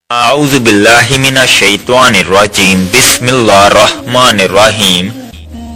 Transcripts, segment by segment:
اعوذ باللہ من الشیطان الرجیم بسم اللہ الرحمن الرحیم۔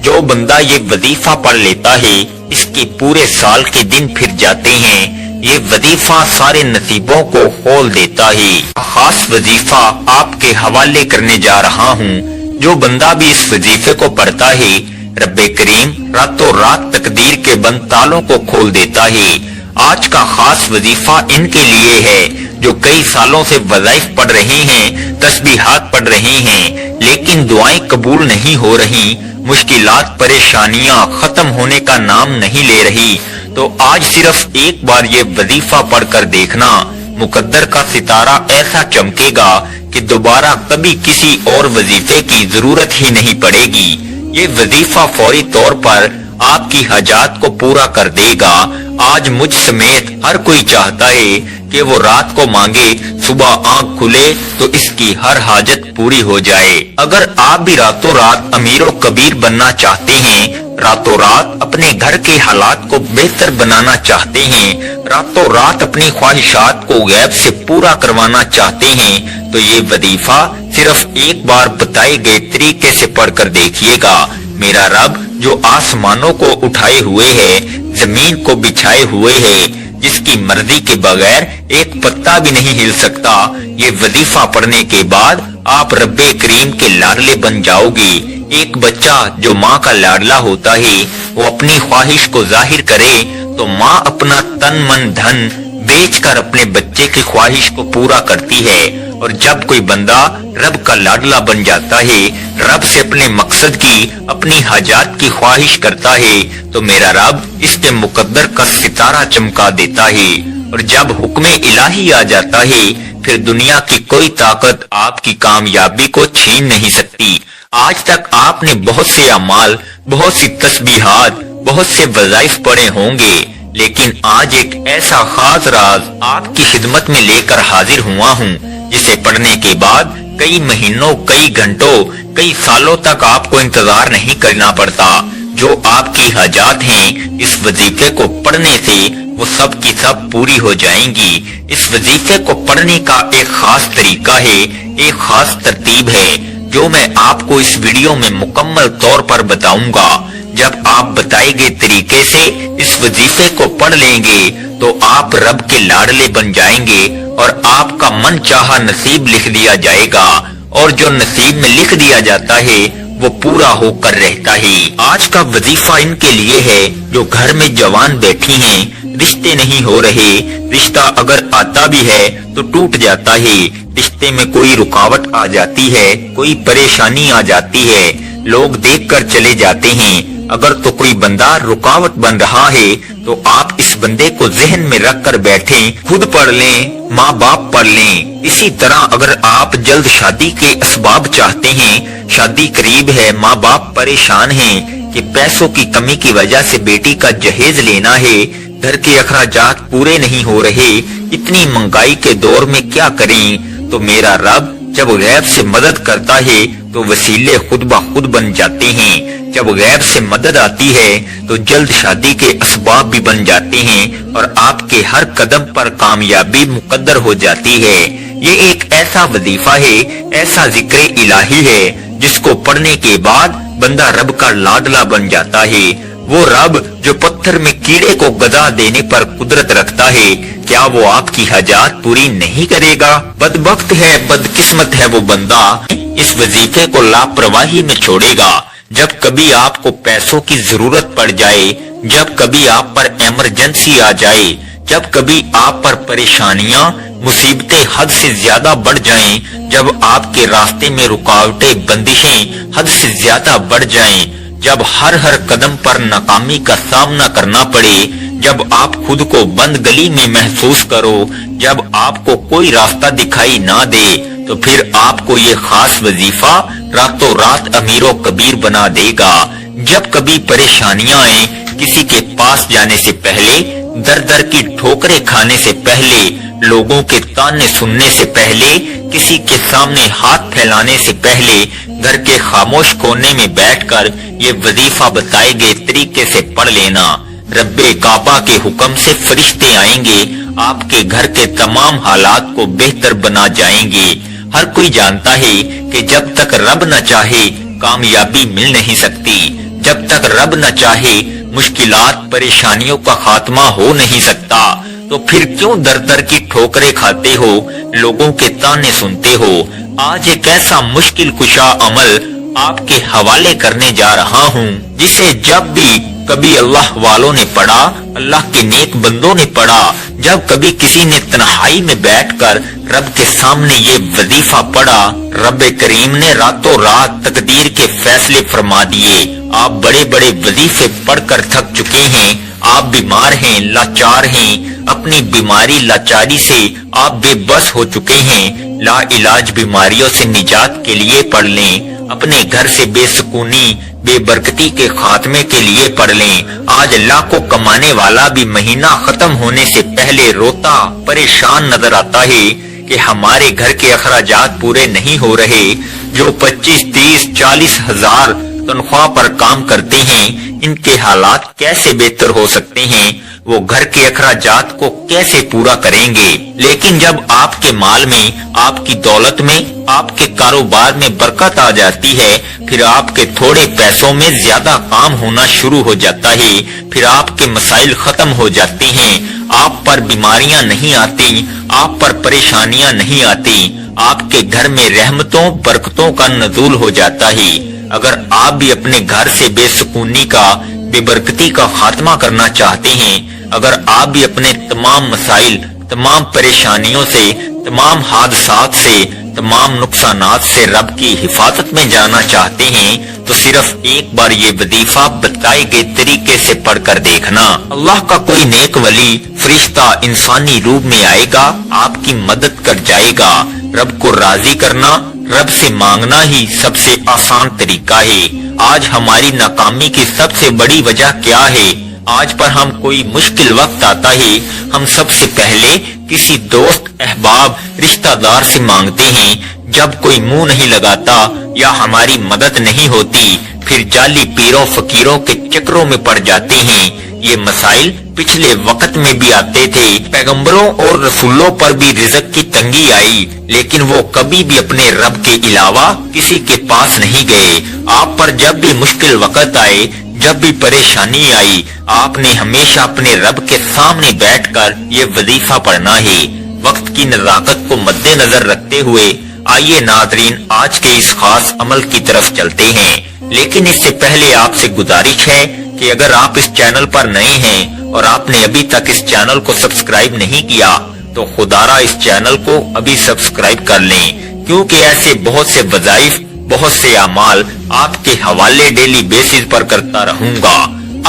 جو بندہ یہ وظیفہ پڑھ لیتا ہے اس کے پورے سال کے دن پھر جاتے ہیں۔ یہ وظیفہ سارے نصیبوں کو کھول دیتا ہے۔ خاص وظیفہ آپ کے حوالے کرنے جا رہا ہوں۔ جو بندہ بھی اس وظیفے کو پڑھتا ہے رب کریم راتوں رات تقدیر کے بند تالوں کو کھول دیتا ہے۔ آج کا خاص وظیفہ ان کے لیے ہے جو کئی سالوں سے وظائف پڑھ رہے ہیں، تسبیحات پڑھ رہے ہیں، لیکن دعائیں قبول نہیں ہو رہی، مشکلات پریشانیاں ختم ہونے کا نام نہیں لے رہی۔ تو آج صرف ایک بار یہ وظیفہ پڑھ کر دیکھنا، مقدر کا ستارہ ایسا چمکے گا کہ دوبارہ کبھی کسی اور وظیفے کی ضرورت ہی نہیں پڑے گی۔ یہ وظیفہ فوری طور پر آپ کی حاجات کو پورا کر دے گا۔ آج مجھ سمیت ہر کوئی چاہتا ہے کہ وہ رات کو مانگے، صبح آنکھ کھلے تو اس کی ہر حاجت پوری ہو جائے۔ اگر آپ بھی راتوں رات امیر و کبیر بننا چاہتے ہیں، راتوں رات اپنے گھر کے حالات کو بہتر بنانا چاہتے ہیں، راتوں رات اپنی خواہشات کو غیب سے پورا کروانا چاہتے ہیں، تو یہ وظیفہ صرف ایک بار بتائے گئے طریقے سے پڑھ کر دیکھیے گا۔ میرا رب جو آسمانوں کو اٹھائے ہوئے ہے، زمین کو بچھائے ہوئے ہے، جس کی مرضی کے بغیر ایک پتا بھی نہیں ہل سکتا، یہ وظیفہ پڑھنے کے بعد آپ رب کریم کے لاڈلے بن جاؤ گے۔ ایک بچہ جو ماں کا لاڈلا ہوتا ہے وہ اپنی خواہش کو ظاہر کرے تو ماں اپنا تن من دھن بیچ کر اپنے بچے کی خواہش کو پورا کرتی ہے، اور جب کوئی بندہ رب کا لاڈلا بن جاتا ہے، رب سے اپنے مقصد کی، اپنی حاجات کی خواہش کرتا ہے، تو میرا رب اس کے مقدر کا ستارہ چمکا دیتا ہے، اور جب حکم الہی آ جاتا ہے پھر دنیا کی کوئی طاقت آپ کی کامیابی کو چھین نہیں سکتی۔ آج تک آپ نے بہت سے اعمال، بہت سی تسبیحات، بہت سے وظائف پڑھے ہوں گے، لیکن آج ایک ایسا خاص راز آپ کی خدمت میں لے کر حاضر ہوا ہوں، جسے پڑھنے کے بعد کئی مہینوں، کئی گھنٹوں، کئی سالوں تک آپ کو انتظار نہیں کرنا پڑتا۔ جو آپ کی حاجات ہیں اس وظیفے کو پڑھنے سے وہ سب کی سب پوری ہو جائیں گی۔ اس وظیفے کو پڑھنے کا ایک خاص طریقہ ہے، ایک خاص ترتیب ہے، جو میں آپ کو اس ویڈیو میں مکمل طور پر بتاؤں گا۔ جب آپ بتائے گئے طریقے سے اس وظیفے کو پڑھ لیں گے تو آپ رب کے لاڈلے بن جائیں گے، اور آپ کا من چاہا نصیب لکھ دیا جائے گا، اور جو نصیب میں لکھ دیا جاتا ہے وہ پورا ہو کر رہتا ہے۔ آج کا وظیفہ ان کے لیے ہے جو گھر میں جوان بیٹھی ہیں، رشتے نہیں ہو رہے، رشتہ اگر آتا بھی ہے تو ٹوٹ جاتا ہے، رشتے میں کوئی رکاوٹ آ جاتی ہے، کوئی پریشانی آ جاتی ہے، لوگ دیکھ کر چلے جاتے ہیں۔ اگر تو کوئی بندہ رکاوٹ بن رہا ہے تو آپ اس بندے کو ذہن میں رکھ کر بیٹھیں، خود پڑھ لیں، ماں باپ پڑھ لیں۔ اسی طرح اگر آپ جلد شادی کے اسباب چاہتے ہیں، شادی قریب ہے، ماں باپ پریشان ہیں کہ پیسوں کی کمی کی وجہ سے بیٹی کا جہیز لینا ہے، گھر کے اخراجات پورے نہیں ہو رہے، اتنی مہنگائی کے دور میں کیا کریں، تو میرا رب جب غیب سے مدد کرتا ہے تو وسیلے خود بخود بن جاتے ہیں۔ جب غیب سے مدد آتی ہے تو جلد شادی کے اسباب بھی بن جاتے ہیں، اور آپ کے ہر قدم پر کامیابی مقدر ہو جاتی ہے۔ یہ ایک ایسا وظیفہ ہے، ایسا ذکر الہی ہے جس کو پڑھنے کے بعد بندہ رب کا لاڈلا بن جاتا ہے۔ وہ رب جو پتھر میں کیڑے کو غذا دینے پر قدرت رکھتا ہے، کیا وہ آپ کی حاجات پوری نہیں کرے گا؟ بدبخت ہے، بدقسمت ہے وہ بندہ اس وظیفے کو لاپرواہی میں چھوڑے گا۔ جب کبھی آپ کو پیسوں کی ضرورت پڑ جائے، جب کبھی آپ پر ایمرجنسی آ جائے، جب کبھی آپ پر پریشانیاں، مصیبتیں حد سے زیادہ بڑھ جائیں، جب آپ کے راستے میں رکاوٹیں، بندشیں حد سے زیادہ بڑھ جائیں، جب ہر قدم پر ناکامی کا سامنا کرنا پڑے، جب آپ خود کو بند گلی میں محسوس کرو، جب آپ کو کوئی راستہ دکھائی نہ دے، تو پھر آپ کو یہ خاص وظیفہ راتوں رات امیر و کبیر بنا دے گا۔ جب کبھی پریشانیاں آئیں، کسی کے پاس جانے سے پہلے، در در کی ٹھوکریں کھانے سے پہلے، لوگوں کے تانے سننے سے پہلے، کسی کے سامنے ہاتھ پھیلانے سے پہلے، گھر کے خاموش کونے میں بیٹھ کر یہ وظیفہ بتائے گئے طریقے سے پڑھ لینا۔ رب کعبہ کے حکم سے فرشتے آئیں گے، आपके घर के तमाम हालात को बेहतर बना जाएंगे। हर कोई जानता है कि जब तक रब न चाहे कामयाबी मिल नहीं सकती, जब तक रब न चाहे मुश्किलात परेशानियों का खात्मा हो नहीं सकता। तो फिर क्यों दर दर की ठोकरें खाते हो, लोगों के ताने सुनते हो। आज एक ऐसा मुश्किल कुशा अमल आपके हवाले करने जा रहा हूँ, जिसे जब भी कभी अल्लाह वालों ने पढ़ा, अल्लाह के नेक बंदों ने पढ़ा, जब कभी किसी ने तन्हाई में बैठकर रब के सामने ये वजीफा पढ़ा, रब करीम ने रातों रात तकदीर के फैसले फरमा दिए। आप बड़े बड़े वजीफे पढ़कर थक चुके हैं, आप बीमार हैं, लाचार हैं, अपनी बीमारी लाचारी से आप बेबस हो चुके हैं। ला इलाज बीमारियों से निजात के लिए पढ़ लें, अपने घर से बेसुकूनी बेबरकती के खात्मे के लिए पढ़ लें। आज लाखों कमाने वाला भी महीना खत्म होने से पहले रोता परेशान नजर आता है कि हमारे घर के अखराजात पूरे नहीं हो रहे। जो 25, 30, 40 हजार तनख्वाह पर काम करते हैं, इनके हालात कैसे बेहतर हो सकते हैं, वो घर के अखराजात को कैसे पूरा करेंगे। लेकिन जब आपके माल में, आपकी दौलत में, आपके कारोबार में बरकत आ जाती है, फिर आपके थोड़े पैसों में ज्यादा काम होना शुरू हो जाता है, फिर आपके मसाइल खत्म हो जाते हैं, आप पर बीमारियां नहीं आती, आप पर परेशानियां नहीं आती, आपके घर में रहमतों बरकतों का नज़ूल हो जाता है। अगर आप भी अपने घर से बेसुकूनी का, बेबरकती का खात्मा करना चाहते हैं, अगर आप भी अपने तमाम मसाइल, तमाम परेशानियों से, तमाम हादसात से, तमाम नुकसानात से रब की हिफाजत में जाना चाहते हैं, तो सिर्फ एक बार ये वजीफा बताए गए तरीके से पढ़कर देखना। अल्लाह का कोई नेक वली फरिश्ता इंसानी रूप में आएगा, आपकी मदद कर जाएगा। रब को राजी करना, रब से मांगना ही सबसे आसान तरीका है। आज हमारी नाकामी की सबसे बड़ी वजह क्या है? आज पर हम कोई मुश्किल वक्त आता है, हम सबसे पहले किसी दोस्त, अहबाब, रिश्तेदार से मांगते हैं। जब कोई मुंह नहीं लगाता या हमारी मदद नहीं होती, फिर जाली पीरों फकीरों के चक्रों में पड़ जाते हैं। ये मसाइल पिछले वक्त में भी आते थे, पैगंबरों और रसूलों पर भी रिज़्क की तंगी आई, लेकिन वो कभी भी अपने रब के अलावा किसी के पास नहीं गए। आप पर जब भी मुश्किल वक्त आए, जब भी परेशानी आई, आपने हमेशा अपने रब के सामने बैठकर ये वजीफा पढ़ना है। वक्त की नज़ाकत को मद्देनजर रखते हुए आइए नाज़रीन, आज के इस खास अमल की तरफ चलते हैं। लेकिन इससे पहले आपसे गुजारिश है कि अगर आप इस चैनल पर नए हैं और आपने अभी तक इस चैनल को सब्सक्राइब नहीं किया, तो खुदारा इस चैनल को अभी सब्सक्राइब कर लें, क्योंकि ऐसे बहुत से वज़ाइफ, बहुत से अमाल आपके हवाले डेली बेसिस पर करता रहूंगा।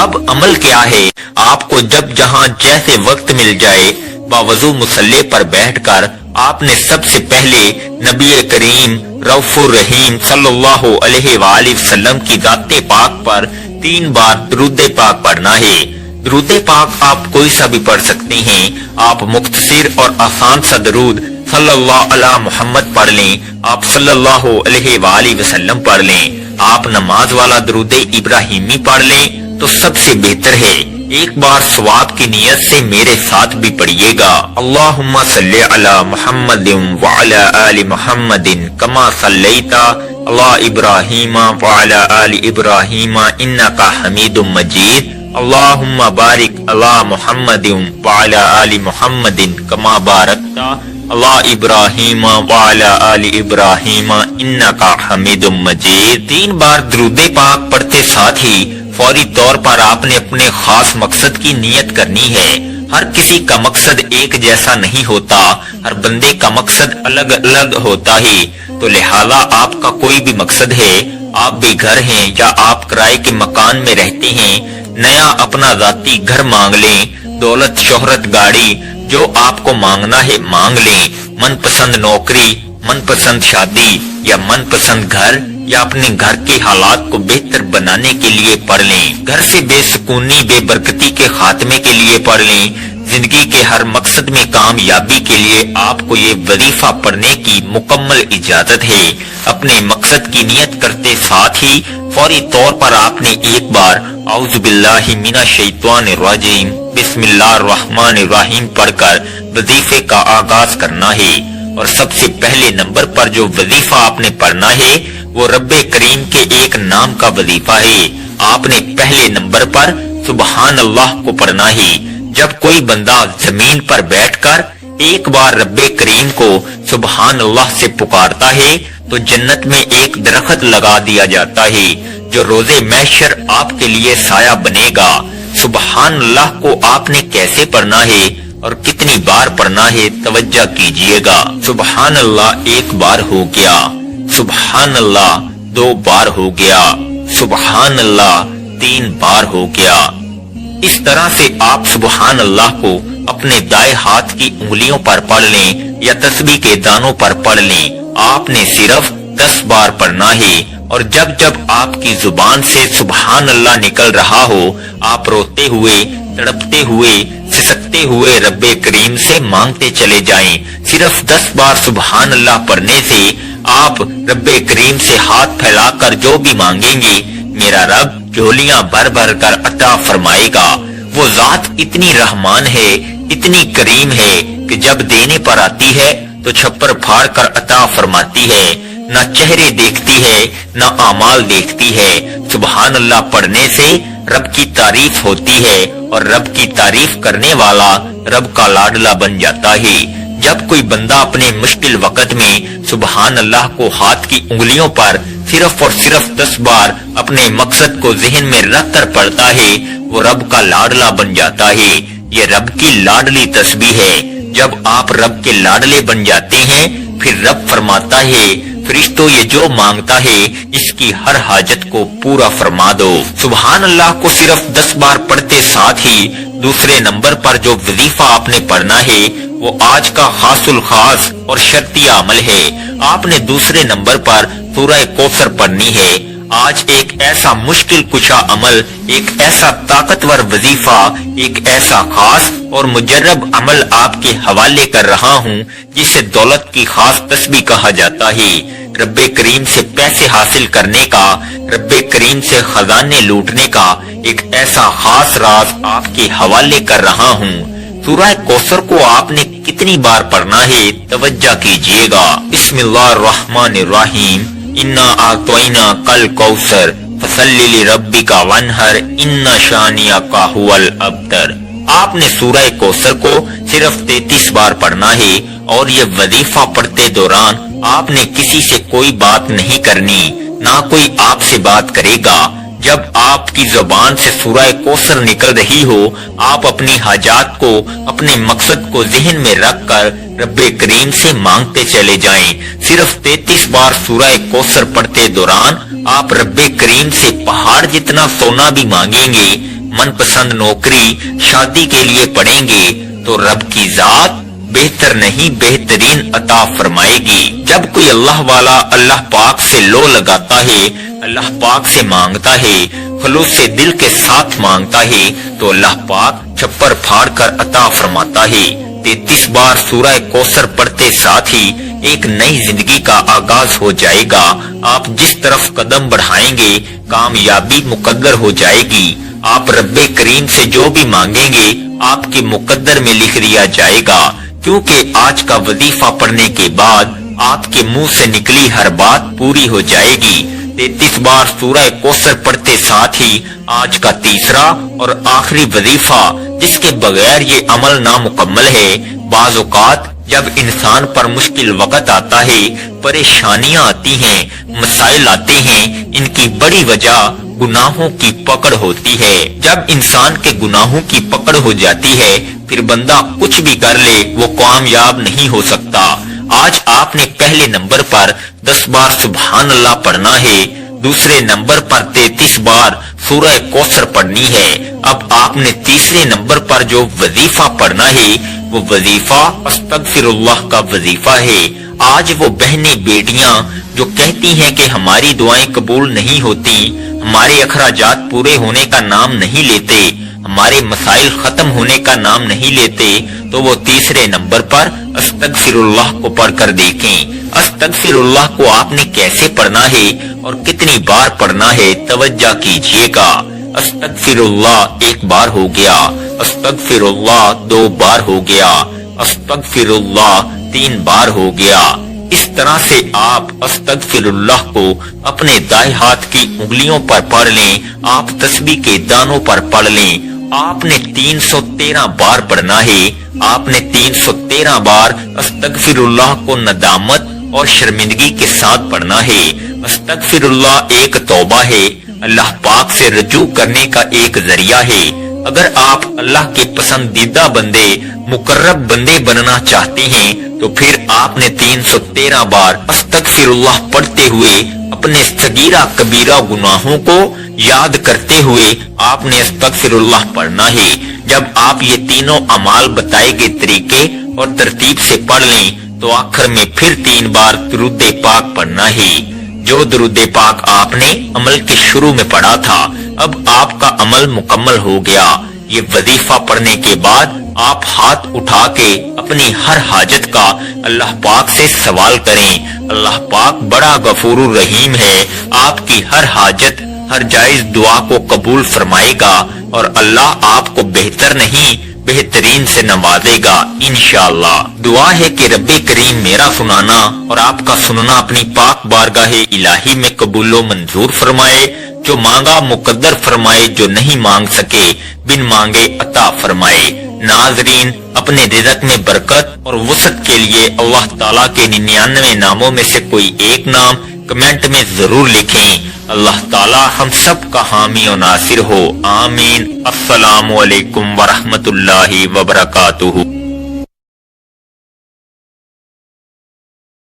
अब अमल क्या है? आपको जब जहां जैसे वक्त मिल जाए, बावजू मुसल्ले पर बैठकर आपने सबसे पहले नबी करीम रऊफुर रहीम सल्लल्लाहु अलैहि वसल्लम की ज़ाते पाक पर 3 बार दुरूद पाक पढ़ना है। दुरूद पाक आप कोई सा भी पढ़ सकते हैं। आप मुख्तसर और आसान सा दुरूद सल्लल्लाहु अला मुहम्मद पढ़ लें, आप सल्लल्लाहु अलैहि वसल्लम पढ़ लें, आप नमाज वाला दुरूद इब्राहिमी पढ़ लें तो सबसे बेहतर है। एक बार सवाब की नियत से मेरे साथ भी पढ़िएगा। अल्लाहुम्मा सल्ली अला मुहम्मदिन व अला आलि मुहम्मदिन कमा सल्लैता अला इब्राहीमा व अला आलि इब्राहीमा इन्नका हमीदुम मजीद। अल्लाहुम्मा बारिक अला मुहम्मदिन व अला आलि मुहम्मदिन कमा बारकता अला इब्राहीमा व अला आलि इब्राहीमा इन्नका हमीदुम मजीद। 3 बार दुरूद पाक पढ़ते साथ ही फौरी तौर पर आपने अपने खास मकसद की नियत करनी है। हर किसी का मकसद एक जैसा नहीं होता, हर बंदे का मकसद अलग अलग होता है। तो लिहाजा आपका कोई भी मकसद है, आप बेघर हैं या आप किराए के मकान में रहते हैं, नया अपना जाती घर मांग लें, दौलत शोहरत गाड़ी जो आपको मांगना है मांग लें, मनपसंद नौकरी, मनपसंद शादी या मनपसंद घर या अपने घर के हालात को बेहतर बनाने के लिए पढ़ लें। घर से बेसुकूनी बेबरकती के खात्मे के लिए पढ़ लें। जिंदगी के हर मकसद में कामयाबी के लिए आपको ये वजीफा पढ़ने की मुकम्मल इजाजत है। अपने मकसद की नियत करते साथ ही फौरी तौर पर आपने एक बार औज़ु बिल्लाहि मिनश शैतानिर रजीम बिस्मिल्लाहिर रहमानिर रहीम पढ़कर वजीफे का आगाज करना है। और सबसे पहले नंबर पर जो वजीफा आपने पढ़ना है वो रब्बे करीम के एक नाम का वजीफा है। आपने पहले नंबर पर सुबहान अल्लाह को पढ़ना है। जब कोई बंदा जमीन पर बैठकर एक बार रब्बे करीम को सुबहान अल्लाह से पुकारता है तो जन्नत में एक दरख्त लगा दिया जाता है जो रोजे महशर आपके लिए साया बनेगा। सुबहान अल्लाह को आपने कैसे पढ़ना है और कितनी बार पढ़ना है, तवज्जो कीजिएगा। सुबहान अल्लाह एक बार हो गया, सुबहान अल्लाह 2 बार हो गया, सुबहान अल्लाह 3 बार हो गया। इस तरह से आप सुबहान अल्लाह को अपने दाएं हाथ की उंगलियों पर पढ़ लें या तस्बीह के दानों पर पढ़ लें। आपने सिर्फ 10 बार पढ़ना है और जब जब आपकी जुबान से सुबहान अल्लाह निकल रहा हो आप रोते हुए, तड़पते हुए, सिसकते हुए रब्बे करीम से मांगते चले जाएं। सिर्फ 10 बार सुबहान अल्लाह पढ़ने से आप रब्बे करीम से हाथ फैलाकर जो भी मांगेंगे मेरा रब झोलियां भर भर कर अता फरमाएगा। वो जात इतनी रहमान है, इतनी करीम है कि जब देने पर आती है तो छप्पर फाड़ कर अता फरमाती है। न चेहरे देखती है न आमाल देखती है। सुबहान अल्लाह पढ़ने से रब की तारीफ होती है और रब की तारीफ करने वाला रब का लाडला बन जाता है। जब कोई बंदा अपने मुश्किल वक्त में सुबहान अल्लाह को हाथ की उंगलियों पर सिर्फ और सिर्फ 10 बार अपने मकसद को जहन में रख कर पढ़ता है वो रब का लाडला बन जाता है। ये रब की लाडली तस्बीह है। जब आप रब के लाडले बन जाते हैं फिर रब फरमाता है फरिश्तों ये जो मांगता है इसकी हर हाजत को पूरा फरमा दो। सुबहान अल्लाह को सिर्फ 10 बार पढ़ते साथ ही दूसरे नंबर पर जो वजीफा आपने पढ़ना है वो आज का खासुल खास और शर्तिया अमल है। आपने दूसरे नंबर पर सूरह कौसर पढ़नी है। आज एक ऐसा मुश्किल कुशा अमल, एक ऐसा ताकतवर वजीफा, एक ऐसा खास और मुजर्रब अमल आपके हवाले कर रहा हूँ जिसे दौलत की खास तस्बीह कहा जाता है। रब्बे करीम से पैसे हासिल करने का, रब्बे करीम से खजाने लूटने का एक ऐसा खास राज आपके हवाले कर रहा हूँ। सूरह कौसर को आपने कितनी बार पढ़ना है, तवज्जो कीजिएगा। बिस्मिल्लाहिर्रहमानिर्रहीम। इन्ना आतोइना कल कौसर फसल्ली लिरब्बिका वनहर इन्ना शानियाका हुवल अब्तर। आपने सूरह कौसर को सिर्फ 33 बार पढ़ना है और ये वजीफा पढ़ते दौरान आपने किसी से कोई बात नहीं करनी, ना कोई आपसे बात करेगा। जब आपकी जुबान से सूरह कौसर निकल रही हो आप अपनी हाजात को, अपने मकसद को जहन में रखकर रब्बे करीम से मांगते चले जाएं। सिर्फ 33 बार सूरह कौसर पढ़ते दौरान आप रब्बे करीम से पहाड़ जितना सोना भी मांगेंगे, मनपसंद नौकरी, शादी के लिए पढ़ेंगे तो रब की जात बेहतर नहीं बेहतरीन अता फरमाएगी। जब कोई अल्लाह वाला अल्लाह पाक से लो लगाता है, अल्लाह पाक से मांगता है, खुलूस से दिल के साथ मांगता है तो अल्लाह पाक छप्पर फाड़ कर अता फरमाता है। 33 बार सूरह कौसर पढ़ते साथ ही एक नई जिंदगी का आगाज हो जाएगा। आप जिस तरफ कदम बढ़ाएंगे कामयाबी मुकद्दर हो जाएगी। आप रब्बे करीम से जो भी मांगेंगे आपके मुकद्दर में लिख दिया जाएगा, क्योंकि आज का वजीफा पढ़ने के बाद आपके मुंह से निकली हर बात पूरी हो जाएगी। 33 बार सूरह कौसर पढ़ते साथ ही आज का तीसरा और आखिरी वजीफा जिसके बगैर ये अमल नामुकम्मल है। बाज़ औक़ात जब इंसान पर मुश्किल वक्त आता है, परेशानियां आती हैं, मसाइल आते हैं, इनकी बड़ी वजह गुनाहों की पकड़ होती है। जब इंसान के गुनाहों की पकड़ हो जाती है फिर बंदा कुछ भी कर ले वो कामयाब नहीं हो सकता। आज आपने पहले नंबर पर 10 बार सुभान अल्लाह पढ़ना है, दूसरे नंबर पर 33 बार सूरह कौसर पढ़नी है। अब आपने तीसरे नंबर पर जो वजीफा पढ़ना है वो वजीफा अस्तगफिरुल्लाह का वजीफा है। आज वो बहनें बेटियां जो कहती हैं कि हमारी दुआएं कबूल नहीं होती, हमारे अखराजात पूरे होने का नाम नहीं लेते, हमारे मसाइल खत्म होने का नाम नहीं लेते, तो वो तीसरे नंबर पर अस्तगफिरुल्लाह को पढ़कर देखें। अस्तगफिरुल्लाह को आपने कैसे पढ़ना है और कितनी बार पढ़ना है, तवज्जो कीजिएगा। अस्तगफिरुल्लाह 1 बार हो गया, अस्तगफिरुल्लाह 2 बार हो गया, अस्तगफिरुल्लाह 3 बार हो गया। इस तरह से आप अस्तगफिरुल्लाह को अपने दाएं हाथ की उंगलियों पर पढ़ लें, आप तस्बीह के दानों पर पढ़ लें। आपने 313 बार पढ़ना है। आपने 313 बार अस्तगफिरुल्लाह को नदामत और शर्मिंदगी के साथ पढ़ना है। अस्तगफिरुल्लाह एक तौबा है, अल्लाह पाक से रजू करने का एक जरिया है। अगर आप अल्लाह के पसंदीदा बंदे, मुकर्रब बंदे बनना चाहते हैं तो फिर आपने 313 बार अस्तगफिरुल्लाह पढ़ते हुए अपने सगीरा कबीरा गुनाहों को याद करते हुए आपने अस्तगफिरुल्लाह पढ़ना है। जब आप ये तीनों अमाल बताए गए तरीके और तरतीब से पढ़ लें तो आखिर में फिर 3 बार दुरूद पाक पढ़ना है। जो दुरूद पाक आपने अमल के शुरू में पढ़ा था, अब आपका अमल मुकम्मल हो गया। ये वजीफा पढ़ने के बाद आप हाथ उठा के अपनी हर हाजत का अल्लाह पाक से सवाल करें। अल्लाह पाक बड़ा गफूरुर रहीम है, आपकी हर हाजत, हर जायज दुआ को कबूल फरमाएगा और अल्लाह आपको बेहतर नहीं बेहतरीन से नवाजेगा इंशाअल्लाह। दुआ है कि रब्बे करीम मेरा सुनाना और आपका सुनना अपनी पाक बारगाह इलाही में कबूलो मंजूर फरमाए। जो मांगा मुकद्दर फरमाए, जो नहीं मांग सके बिन मांगे अता फरमाए। नाजरीन, अपने रिज़्क़ में बरकत और वसअत के लिए अल्लाह ताला के 99 नामों में से कोई एक नाम कमेंट में जरूर लिखें। अल्लाह ताला हम सब का हामी और नासिर हो, आमीन। अस्सलामु अलैकुम वरहमतुल्लाहि वबरकातुहू।